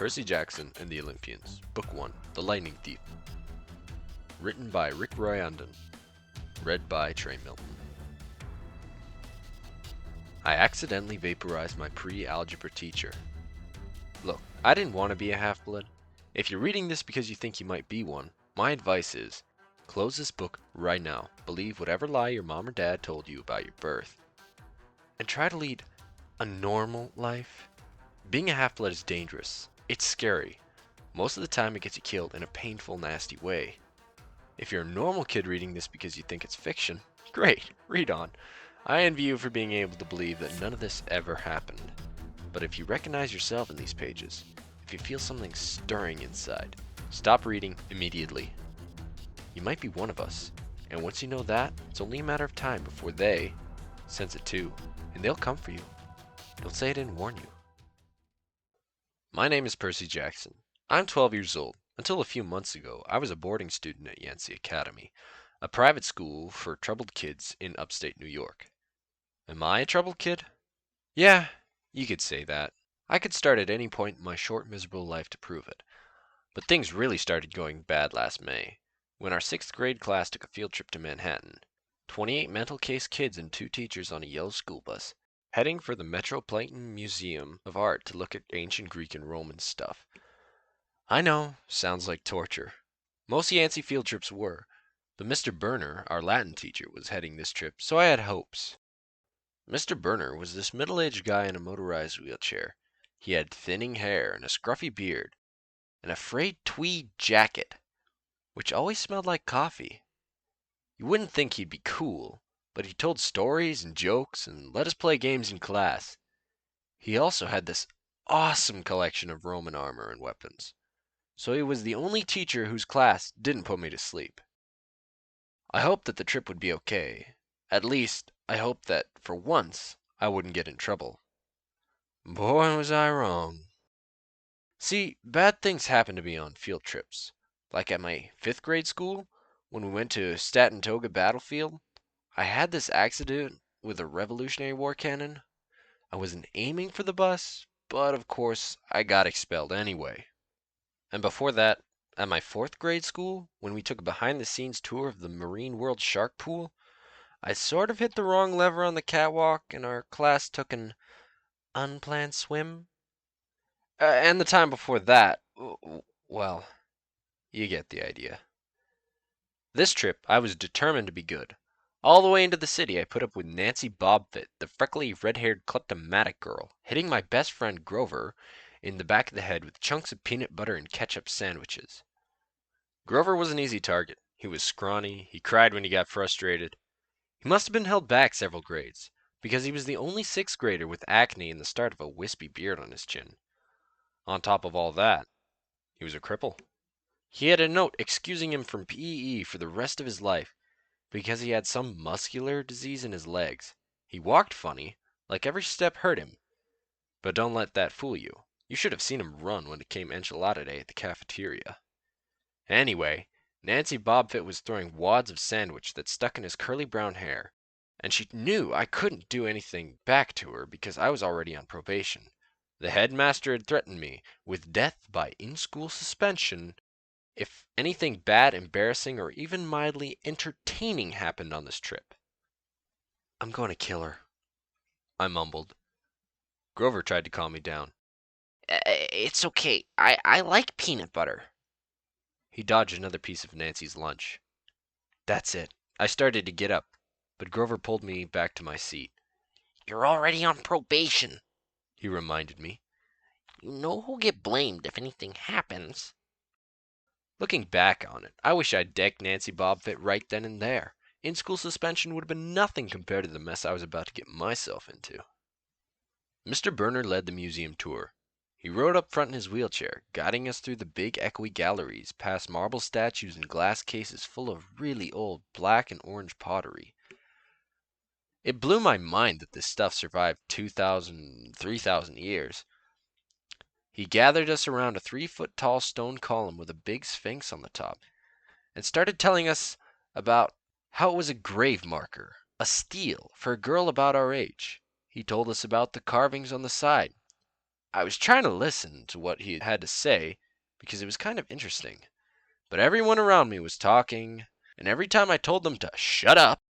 Percy Jackson and the Olympians, Book 1, The Lightning Thief. Written by Riordan. Read by Trey, Milton. I accidentally vaporized my pre-algebra teacher. Look, I didn't want to be a half-blood. If you're reading this because you think you might be one, my advice is, close this book right now, believe whatever lie your mom or dad told you about your birth, and try to lead a normal life. Being a half-blood is dangerous. It's scary. Most of the time it gets you killed in a painful, nasty way. If you're a normal kid reading this because you think it's fiction, great, read on. I envy you for being able to believe that none of this ever happened. But if you recognize yourself in these pages, if you feel something stirring inside, stop reading immediately. You might be one of us, and once you know that, it's only a matter of time before they sense it too, and they'll come for you. Don't say I didn't warn you. My name is Percy Jackson. I'm 12 years old. Until a few months ago, I was a boarding student at Yancey Academy, a private school for troubled kids in upstate New York. Am I a troubled kid? Yeah, you could say that. I could start at any point in my short, miserable life to prove it. But things really started going bad last May, when our 6th grade class took a field trip to Manhattan. 28 mental case kids and 2 teachers on a yellow school bus, heading for the Metropolitan Museum of Art to look at ancient Greek and Roman stuff. I know, sounds like torture. Most Yancey field trips were, but Mr. Burner, our Latin teacher, was heading this trip, so I had hopes. Mr. Burner was this middle-aged guy in a motorized wheelchair. He had thinning hair and a scruffy beard, and a frayed tweed jacket, which always smelled like coffee. You wouldn't think he'd be cool, but he told stories and jokes and let us play games in class. He also had this awesome collection of Roman armor and weapons, so he was the only teacher whose class didn't put me to sleep. I hoped that the trip would be okay. At least, I hoped that, for once, I wouldn't get in trouble. Boy, was I wrong. See, bad things happen to me on field trips. Like at my 5th grade school, when we went to Statatoga Battlefield, I had this accident with a Revolutionary War cannon. I wasn't aiming for the bus, but of course I got expelled anyway. And before that, at my 4th grade school, when we took a behind-the-scenes tour of the Marine World Shark Pool, I sort of hit the wrong lever on the catwalk and our class took an unplanned swim. And the time before that, well, you get the idea. This trip, I was determined to be good. All the way into the city, I put up with Nancy Bobfit, the freckly, red-haired, kleptomatic girl, hitting my best friend Grover in the back of the head with chunks of peanut butter and ketchup sandwiches. Grover was an easy target. He was scrawny, he cried when he got frustrated. He must have been held back several grades, because he was the only 6th grader with acne and the start of a wispy beard on his chin. On top of all that, he was a cripple. He had a note excusing him from PE for the rest of his life because he had some muscular disease in his legs. He walked funny, like every step hurt him. But don't let that fool you. You should have seen him run when it came enchilada day at the cafeteria. Anyway, Nancy Bobfit was throwing wads of sandwich that stuck in his curly brown hair, and she knew I couldn't do anything back to her because I was already on probation. The headmaster had threatened me with death by in-school suspension if anything bad, embarrassing, or even mildly entertaining happened on this trip. I'm going to kill her, I mumbled. Grover tried to calm me down. It's okay. I like peanut butter. He dodged another piece of Nancy's lunch. That's it. I started to get up, but Grover pulled me back to my seat. You're already on probation, he reminded me. You know who'll get blamed if anything happens. Looking back on it, I wish I'd decked Nancy Bobfit right then and there. In-school suspension would have been nothing compared to the mess I was about to get myself into. Mr. Burner led the museum tour. He rode up front in his wheelchair, guiding us through the big echoey galleries, past marble statues and glass cases full of really old black and orange pottery. It blew my mind that this stuff survived 2,000, 3,000 years. He gathered us around a 3-foot-tall stone column with a big sphinx on the top, and started telling us about how it was a grave marker, a steal, for a girl about our age. He told us about the carvings on the side. I was trying to listen to what he had to say because it was kind of interesting. But everyone around me was talking, and every time I told them to shut up,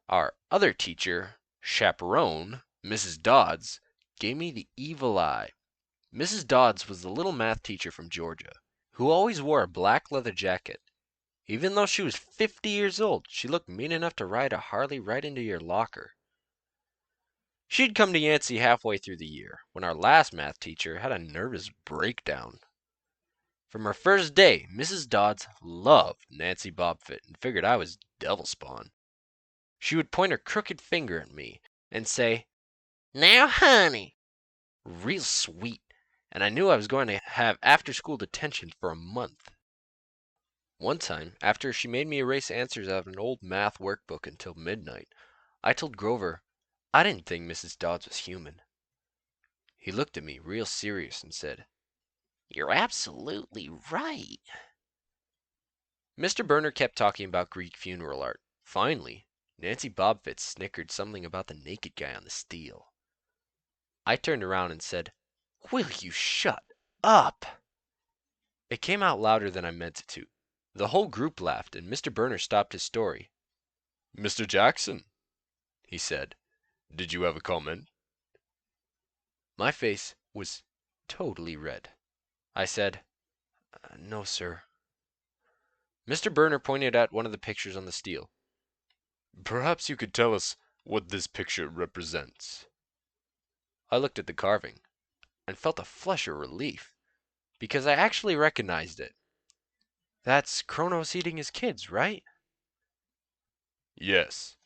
our other teacher, chaperone, Mrs. Dodds, gave me the evil eye. Mrs. Dodds was the little math teacher from Georgia, who always wore a black leather jacket. Even though she was 50 years old, she looked mean enough to ride a Harley right into your locker. She'd come to Yancey halfway through the year, when our last math teacher had a nervous breakdown. From her first day, Mrs. Dodds loved Nancy Bobfit and figured I was devil spawn. She would point her crooked finger at me and say, Now, honey. real sweet, and I knew I was going to have after school detention for a month. One time, after she made me erase answers out of an old math workbook until midnight, I told Grover I didn't think Mrs. Dodds was human. He looked at me real serious and said, You're absolutely right. Mr. Burner kept talking about Greek funeral art. Finally, Nancy Bobfitz snickered something about the naked guy on the steel. I turned around and said, Will you shut up? It came out louder than I meant it to. The whole group laughed, and Mr. Burner stopped his story. Mr. Jackson, he said, did you have a comment? My face was totally red. I said, No, sir. Mr. Burner pointed at one of the pictures on the steel. Perhaps you could tell us what this picture represents. I looked at the carving and felt a flush of relief because I actually recognized it. That's Kronos eating his kids, right? Yes,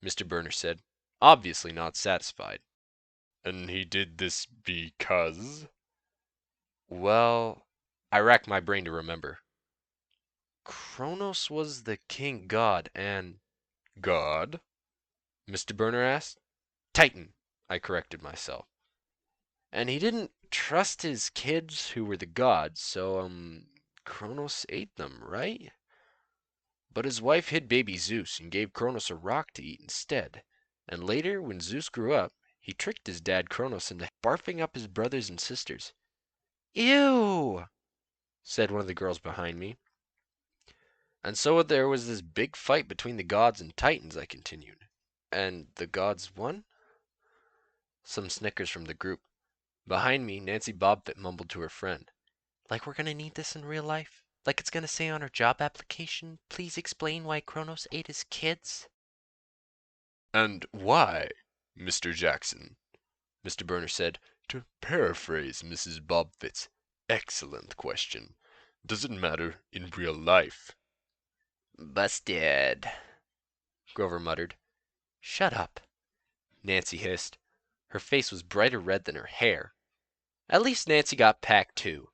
Mr. Burner said, obviously not satisfied. And he did this because? Well, I racked my brain to remember. Kronos was the king god and... God? Mr. Burner asked. Titan, I corrected myself. And he didn't trust his kids who were the gods, so, Kronos ate them, right? But his wife hid baby Zeus and gave Kronos a rock to eat instead. And later, when Zeus grew up, he tricked his dad Kronos into barfing up his brothers and sisters. Ew, said one of the girls behind me. And so there was this big fight between the gods and titans, I continued. And the gods won? Some snickers from the group. Behind me, Nancy Bobfit mumbled to her friend. Like we're gonna need this in real life? Like it's gonna say on our job application, please explain why Kronos ate his kids? And why, Mr. Jackson? Mr. Burner said, to paraphrase Mrs. Bobfit's excellent question. Does it matter in real life? Busted. Grover muttered. Shut up, Nancy hissed. Her face was brighter red than her hair. At least Nancy got packed too.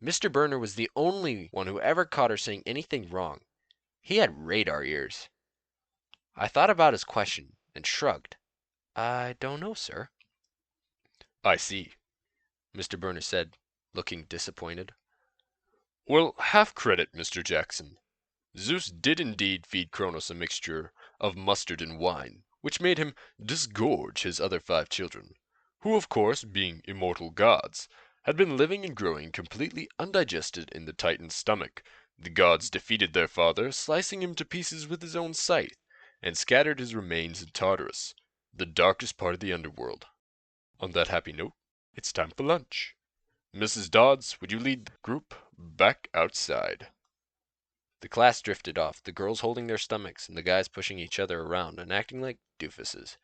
Mr. Burner was the only one who ever caught her saying anything wrong. He had radar ears. I thought about his question and shrugged. I don't know, sir. I see, Mr. Burner said, looking disappointed. Well, half credit, Mr. Jackson. Zeus did indeed feed Kronos a mixture of mustard and wine, which made him disgorge his other 5 children, who, of course, being immortal gods, had been living and growing completely undigested in the Titan's stomach. The gods defeated their father, slicing him to pieces with his own scythe, and scattered his remains in Tartarus, the darkest part of the underworld. On that happy note, it's time for lunch. Mrs. Dodds, would you lead the group back outside? The class drifted off, the girls holding their stomachs and the guys pushing each other around and acting like doofuses.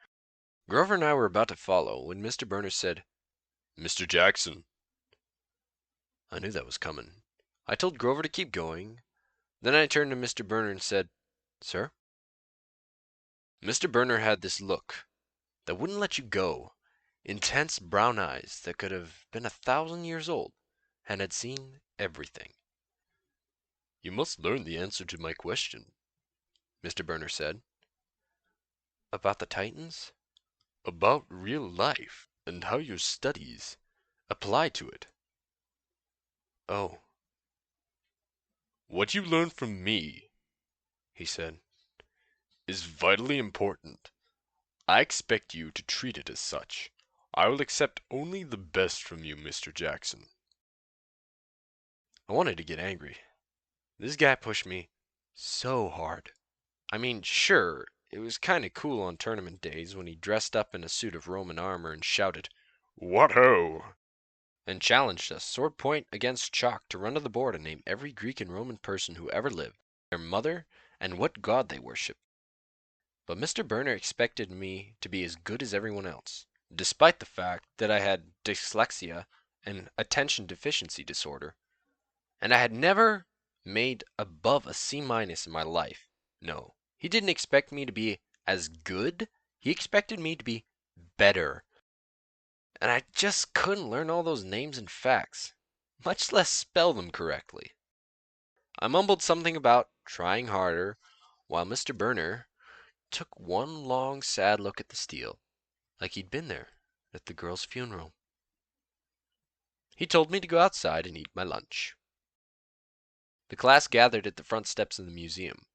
Grover and I were about to follow when Mr. Burner said, Mr. Jackson. I knew that was coming. I told Grover to keep going. Then I turned to Mr. Burner and said, Sir? Mr. Burner had this look that wouldn't let you go. Intense brown eyes that could have been 1,000 years old and had seen everything. You must learn the answer to my question, Mr. Burner said. About the Titans? About real life and how your studies apply to it. Oh. What you learn from me, he said, is vitally important. I expect you to treat it as such. I will accept only the best from you, Mr. Jackson. I wanted to get angry. This guy pushed me so hard. I mean, sure, it was kinda cool on tournament days when he dressed up in a suit of Roman armor and shouted, "What ho!" and challenged us sword point against chalk to run to the board and name every Greek and Roman person who ever lived, their mother, and what god they worship. But Mr. Burner expected me to be as good as everyone else, despite the fact that I had dyslexia and attention deficiency disorder, and I had never made above a C minus in my life. No, he didn't expect me to be as good, he expected me to be better. And I just couldn't learn all those names and facts, much less spell them correctly. I mumbled something about trying harder, while Mr. Burner took one long sad look at the steel, like he'd been there at the girl's funeral. He told me to go outside and eat my lunch. The class gathered at the front steps of the museum,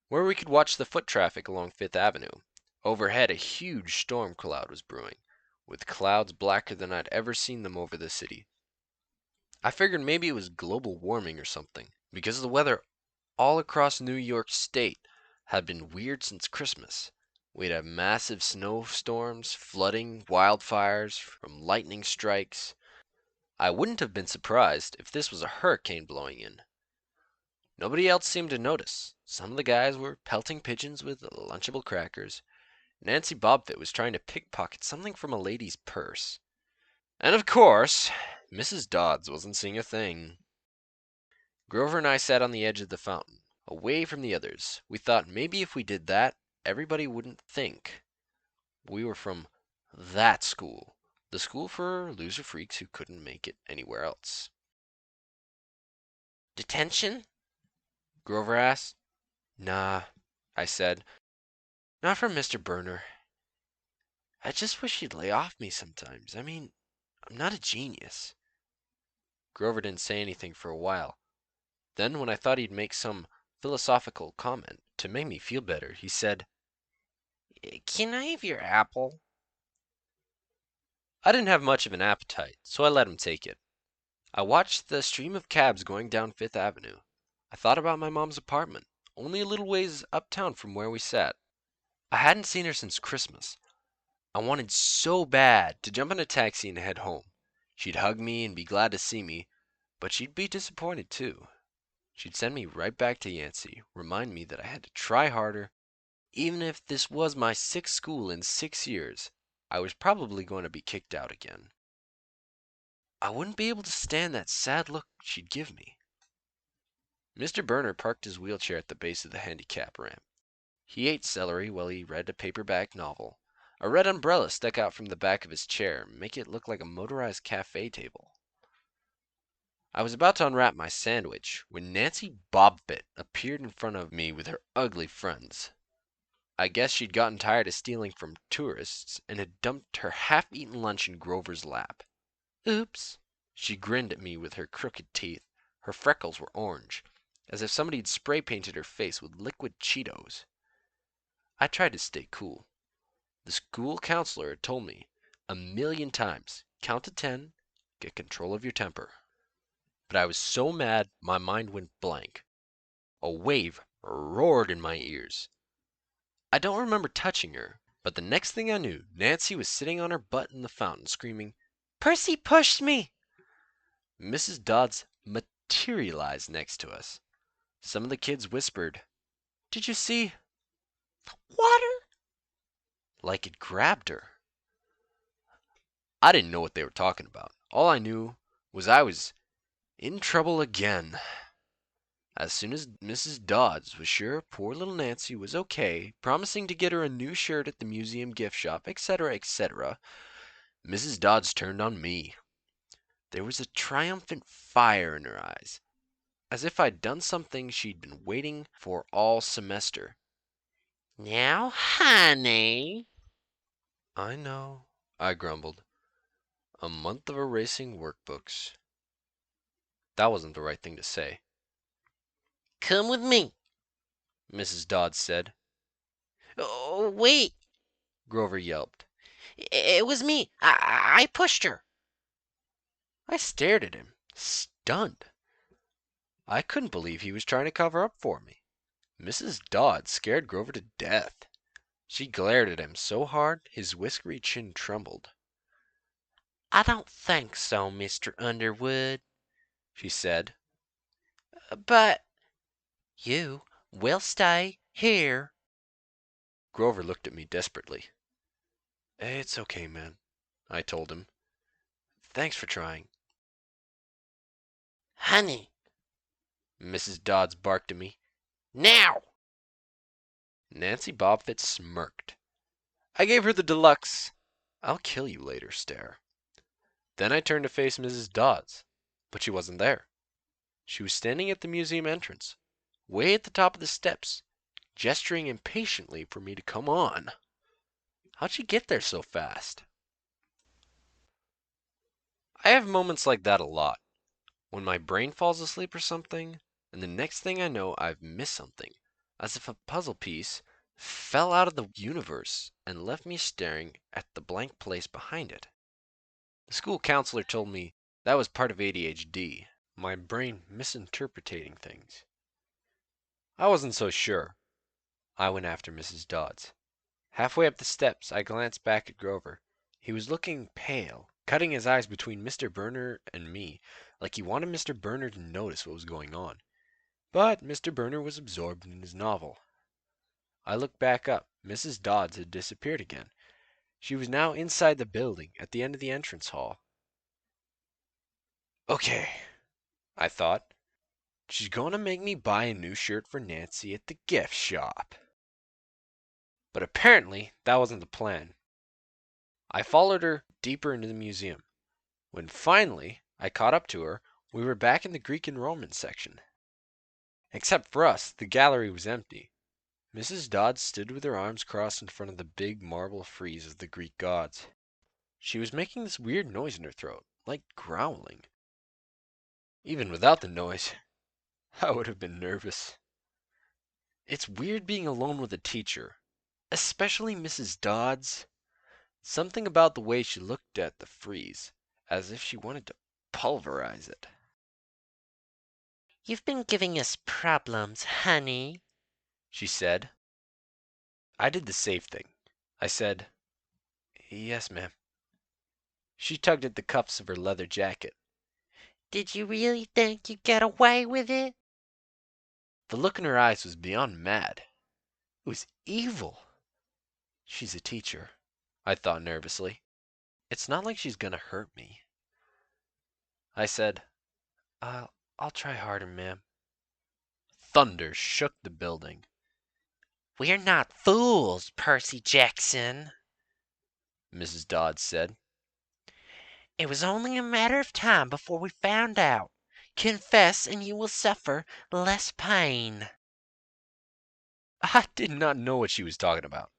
where we could watch the foot traffic along Fifth Avenue. Overhead, a huge storm cloud was brewing, with clouds blacker than I'd ever seen them over the city. I figured maybe it was global warming or something, because the weather all across New York State had been weird since Christmas. We'd have massive snowstorms, flooding, wildfires, from lightning strikes. I wouldn't have been surprised if this was a hurricane blowing in. Nobody else seemed to notice. Some of the guys were pelting pigeons with Lunchable crackers. Nancy Bobfit was trying to pickpocket something from a lady's purse. And of course, Mrs. Dodds wasn't seeing a thing. Grover and I sat on the edge of the fountain, away from the others. We thought maybe if we did that, everybody wouldn't think we were from that school, the school for loser freaks who couldn't make it anywhere else. Detention? Grover asked. Nah, I said. Not from Mr. Burner. I just wish he'd lay off me sometimes. I mean, I'm not a genius. Grover didn't say anything for a while. Then, when I thought he'd make some philosophical comment to make me feel better, he said, Can I have your apple? I didn't have much of an appetite, so I let him take it. I watched the stream of cabs going down Fifth Avenue. I thought about my mom's apartment, only a little ways uptown from where we sat. I hadn't seen her since Christmas. I wanted so bad to jump in a taxi and head home. She'd hug me and be glad to see me, but she'd be disappointed too. She'd send me right back to Yancey, remind me that I had to try harder. Even if this was my sixth school in 6 years, I was probably going to be kicked out again. I wouldn't be able to stand that sad look she'd give me. Mr. Burner parked his wheelchair at the base of the handicap ramp. He ate celery while he read a paperback novel. A red umbrella stuck out from the back of his chair, making it look like a motorized cafe table. I was about to unwrap my sandwich when Nancy Bobfit appeared in front of me with her ugly friends. I guess she'd gotten tired of stealing from tourists and had dumped her half-eaten lunch in Grover's lap. Oops. She grinned at me with her crooked teeth. Her freckles were orange, as if somebody had spray painted her face with liquid Cheetos. I tried to stay cool. The school counselor had told me 1,000,000 times, count to 10, get control of your temper. But I was so mad my mind went blank. A wave roared in my ears. I don't remember touching her, but the next thing I knew, Nancy was sitting on her butt in the fountain screaming, "Percy pushed me!" Mrs. Dodds materialized next to us. Some of the kids whispered, "Did you see?" Water? Like it grabbed her. I didn't know what they were talking about. All I knew was I was in trouble again. As soon as Mrs. Dodds was sure poor little Nancy was okay, promising to get her a new shirt at the museum gift shop, etc., etc., Mrs. Dodds turned on me. There was a triumphant fire in her eyes, as if I'd done something she'd been waiting for all semester. Now, honey. I know, I grumbled. A month of erasing workbooks. That wasn't the right thing to say. Come with me. Mrs. Dodds said. Oh, wait. Grover yelped. It was me. I pushed her. I stared at him, stunned. I couldn't believe he was trying to cover up for me. Mrs. Dodd scared Grover to death. She glared at him so hard his whiskery chin trembled. I don't think so, Mr. Underwood, She said. but you will stay here. Grover looked at me desperately. It's okay, man, I told him. Thanks for trying. Honey, Mrs. Dodds barked at me. now! Nancy Bobfit smirked. I gave her the deluxe "I'll kill you later" stare. Then I turned to face Mrs. Dodds, but she wasn't there. She was standing at the museum entrance, way at the top of the steps, gesturing impatiently for me to come on. How'd she get there so fast? I have moments like that a lot, when my brain falls asleep or something, and the next thing I know I've missed something, as if a puzzle piece fell out of the universe and left me staring at the blank place behind it. The school counselor told me that was part of ADHD, my brain misinterpreting things. I wasn't so sure. I went after Mrs. Dodds. Halfway up the steps, I glanced back at Grover. He was looking pale, cutting his eyes between Mr. Burner and me, like he wanted Mr. Burner to notice what was going on. But Mr. Burner was absorbed in his novel. I looked back up. Mrs. Dodds had disappeared again. She was now inside the building, at the end of the entrance hall. Okay, I thought. She's going to make me buy a new shirt for Nancy at the gift shop. But apparently, that wasn't the plan. I followed her deeper into the museum. When finally I caught up to her, we were back in the Greek and Roman section. Except for us, the gallery was empty. Mrs. Dodds stood with her arms crossed in front of the big marble frieze of the Greek gods. She was making this weird noise in her throat, like growling. Even without the noise, I would have been nervous. It's weird being alone with a teacher, especially Mrs. Dodds. Something about the way she looked at the frieze, as if she wanted to pulverize it. You've been giving us problems, honey, She said. I did the safe thing. I said, "Yes, ma'am." She tugged at the cuffs of her leather jacket. Did you really think you'd get away with it? The look in her eyes was beyond mad. It was evil. She's a teacher, I thought nervously. It's not like she's gonna hurt me. I said, I'll try harder, ma'am." Thunder shook the building. We're not fools, Percy Jackson, Mrs. Dodds said. It was only a matter of time before we found out. Confess and you will suffer less pain. I did not know what she was talking about.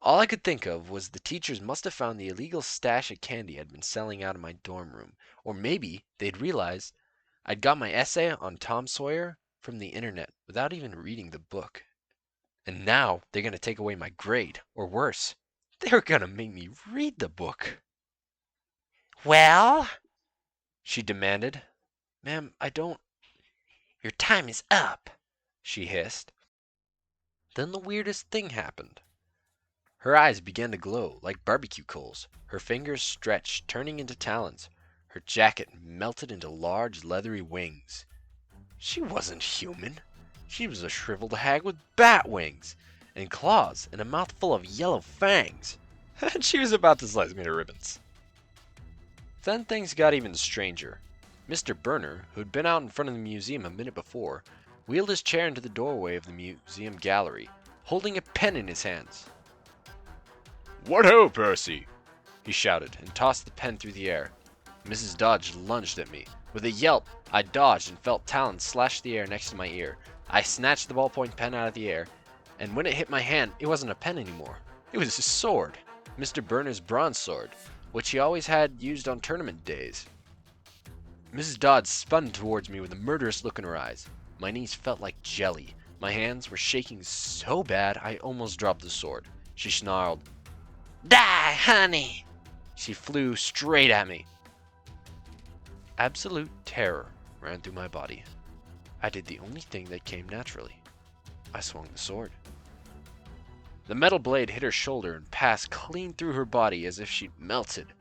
All I could think of was the teachers must have found the illegal stash of candy I'd been selling out of my dorm room, or maybe they'd realized I'd got my essay on Tom Sawyer from the internet without even reading the book. And now they're going to take away my grade, or worse, they're going to make me read the book. Well, She demanded. "Ma'am, I don't—" your time is up, she hissed. Then the weirdest thing happened. Her eyes began to glow like barbecue coals. Her fingers stretched, turning into talons. Her jacket melted into large, leathery wings. She wasn't human. She was a shriveled hag with bat wings and claws and a mouth full of yellow fangs. And she was about to slice me to ribbons. Then things got even stranger. Mr. Burner, who'd been out in front of the museum a minute before, wheeled his chair into the doorway of the museum gallery, holding a pen in his hands. "What ho, Percy!" he shouted, and tossed the pen through the air. Mrs. Dodge lunged at me. With a yelp, I dodged and felt talons slash the air next to my ear. I snatched the ballpoint pen out of the air, and when it hit my hand, it wasn't a pen anymore. It was a sword, Mr. Burner's bronze sword, which he always had used on tournament days. Mrs. Dodds spun towards me with a murderous look in her eyes. My knees felt like jelly. My hands were shaking so bad I almost dropped the sword. She snarled, Die, honey! She flew straight at me. Absolute terror ran through my body. I did the only thing that came naturally. I swung the sword. The metal blade hit her shoulder and passed clean through her body as if she'd melted.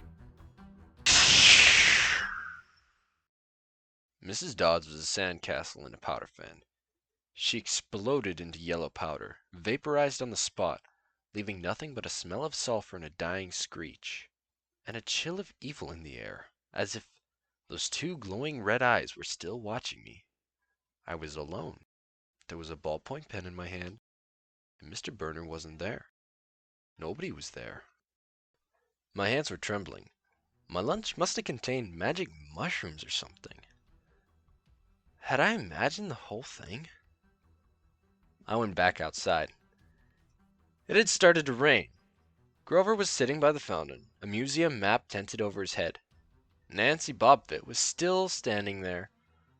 Mrs. Dodds was a sandcastle in a powder fan. She exploded into yellow powder, vaporized on the spot, leaving nothing but a smell of sulfur and a dying screech, and a chill of evil in the air, as if those two glowing red eyes were still watching me. I was alone. There was a ballpoint pen in my hand, and Mr. Burner wasn't there. Nobody was there. My hands were trembling. My lunch must have contained magic mushrooms or something. Had I imagined the whole thing? I went back outside. It had started to rain. Grover was sitting by the fountain, a museum map tented over his head. Nancy Bobfit was still standing there,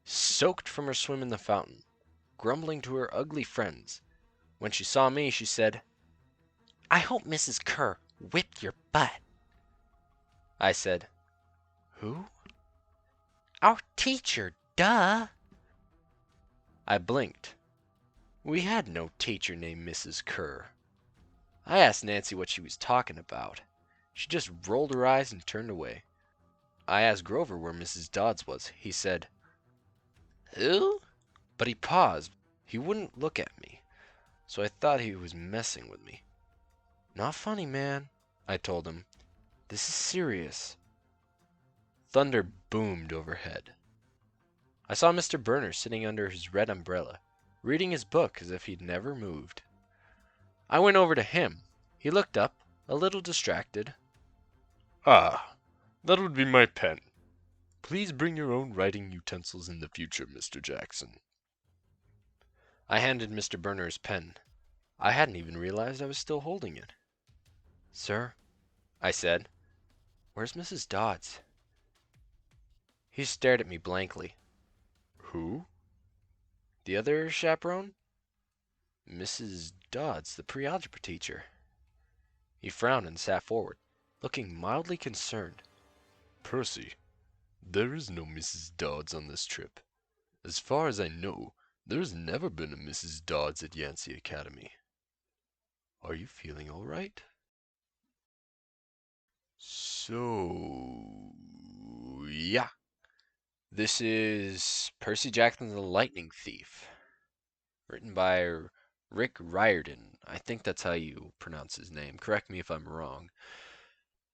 soaked from her swim in the fountain, grumbling to her ugly friends. When she saw me, she said, I hope Mrs. Kerr whipped your butt. I said, Who? Our teacher, duh. I blinked. We had no teacher named Mrs. Kerr. I asked Nancy what she was talking about. She just rolled her eyes and turned away. I asked Grover where Mrs. Dodds was. He said, Who? But he paused. He wouldn't look at me, so I thought he was messing with me. Not funny, man, I told him. This is serious. Thunder boomed overhead. I saw Mr. Burner sitting under his red umbrella, reading his book as if he'd never moved. I went over to him. He looked up, a little distracted. Ah, that would be my pen. Please bring your own writing utensils in the future, Mr. Jackson. I handed Mr. Burner his pen. I hadn't even realized I was still holding it. Sir, I said, where's Mrs. Dodds? He stared at me blankly. Who? The other chaperone? Mrs. Dodds, the pre-algebra teacher. He frowned and sat forward, looking mildly concerned. Percy, there is no Mrs. Dodds on this trip. As far as I know, there has never been a Mrs. Dodds at Yancey Academy. Are you feeling all right? So, yeah. This is Percy Jackson the Lightning Thief, written by Riordan. I think that's how you pronounce his name. Correct me if I'm wrong.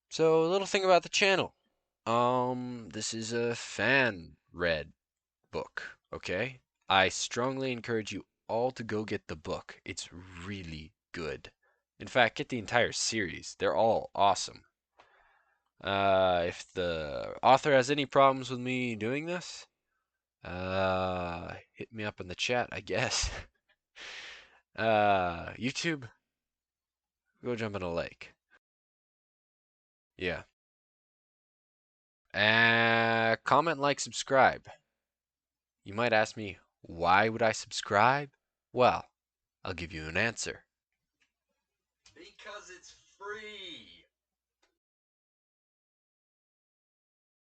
So, a little thing about the channel. This is a fan-read book, okay? I strongly encourage you all to go get the book. It's really good. In fact, get the entire series. They're all awesome. If the author has any problems with me doing this, hit me up in the chat, I guess. YouTube, go jump in a lake. Yeah. Comment, like, subscribe. You might ask me, why would I subscribe? Well, I'll give you an answer. Because it's free.